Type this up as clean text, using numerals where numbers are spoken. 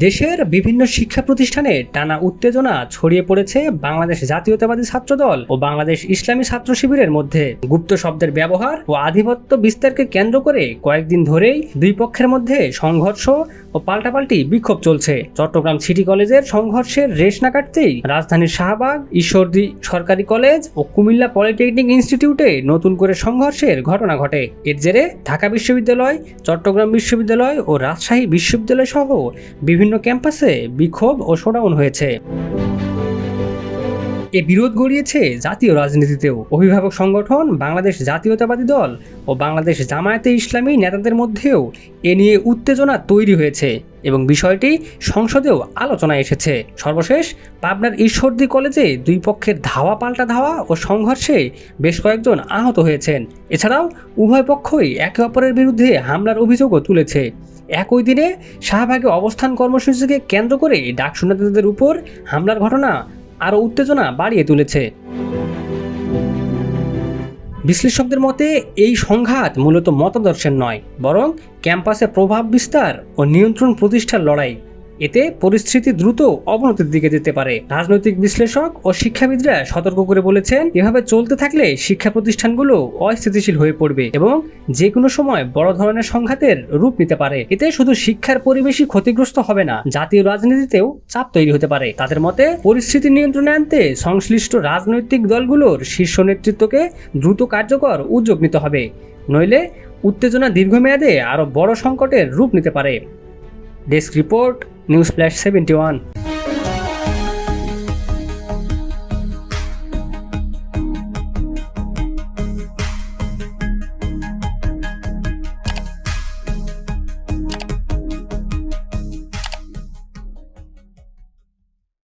দেশের বিভিন্ন শিক্ষা প্রতিষ্ঠানে টানা উত্তেজনা ছড়িয়ে পড়েছে বাংলাদেশ জাতীয়তাবাদী ছাত্রদল ও বাংলাদেশ ইসলামী ছাত্র শিবিরের মধ্যে। গুপ্ত শব্দের ব্যবহার ও আধিপত্য বিস্তারকে কেন্দ্র করে কয়েকদিন ধরেই দুই পক্ষের মধ্যে সংঘর্ষ ও পাল্টাপাল্টি বিক্ষোভ চলছে। চট্টগ্রাম সিটি কলেজের সংঘর্ষের রেশ না কাটতেই রাজধানীর শাহবাগ, ঈশ্বরদী সরকারি কলেজ ও কুমিল্লা পলিটেকনিক ইনস্টিটিউটে নতুন করে সংঘর্ষের ঘটনা ঘটে। এর জেরে ঢাকা বিশ্ববিদ্যালয়, চট্টগ্রাম বিশ্ববিদ্যালয় ও রাজশাহী বিশ্ববিদ্যালয় সহ বিভিন্ন ক্যাম্পাসে বিক্ষোভ ও শোডাউন হয়েছে। এ বিরোধ গড়িয়েছে জাতীয় রাজনীতিতেও। অভিভাবক সংগঠন বাংলাদেশ জাতীয়তাবাদী দল ও বাংলাদেশ জামায়াতে ইসলামী নেতাদের মধ্যেও এ নিয়ে উত্তেজনা তৈরি হয়েছে এবং বিষয়টি সংসদেও আলোচনায় এসেছে। সর্বশেষ পাবনার ঈশ্বরদী কলেজে দুই পক্ষের ধাওয়া পাল্টা ধাওয়া ও সংঘর্ষে বেশ কয়েকজন আহত হয়েছেন। এছাড়াও উভয় পক্ষই একে অপরের বিরুদ্ধে হামলার অভিযোগও তুলেছে। একই দিনে শাহবাগে অবস্থান কর্মসূচিকে কেন্দ্র করে ডাকসু নেতাদের উপর হামলার ঘটনা আরও উত্তেজনা বাড়িয়ে তুলেছে। বিশ্লেষকদের মতে এই সংঘাত মূলত মতাদর্শের নয়, বরং ক্যাম্পাসে প্রভাব বিস্তার ও নিয়ন্ত্রণ প্রতিষ্ঠার লড়াই। এতে পরিস্থিতি দ্রুত অবনতির দিকে যেতে পারে। রাজনৈতিক বিশ্লেষক ও শিক্ষাবিদরা সতর্ক করে বলেছেন, এভাবে চলতে থাকলে শিক্ষা প্রতিষ্ঠানগুলো অস্থিতিশীল হয়ে পড়বে এবং যে কোনো সময় বড় ধরনের সংঘাতের রূপ নিতে পারে। এতে শুধু শিক্ষার পরিবেশই ক্ষতিগ্রস্ত হবে না, জাতীয় রাজনীতিতেও চাপ তৈরি হতে পারে। তাদের মতে পরিস্থিতি নিয়ন্ত্রণে আনতে সংশ্লিষ্ট রাজনৈতিক দলগুলোর শীর্ষ নেতৃত্বকে দ্রুত কার্যকর উদ্যোগ নিতে হবে, নইলে উত্তেজনা দীর্ঘমেয়াদে আরও বড় সংকটের রূপ নিতে পারে। Desk report, news flash 71।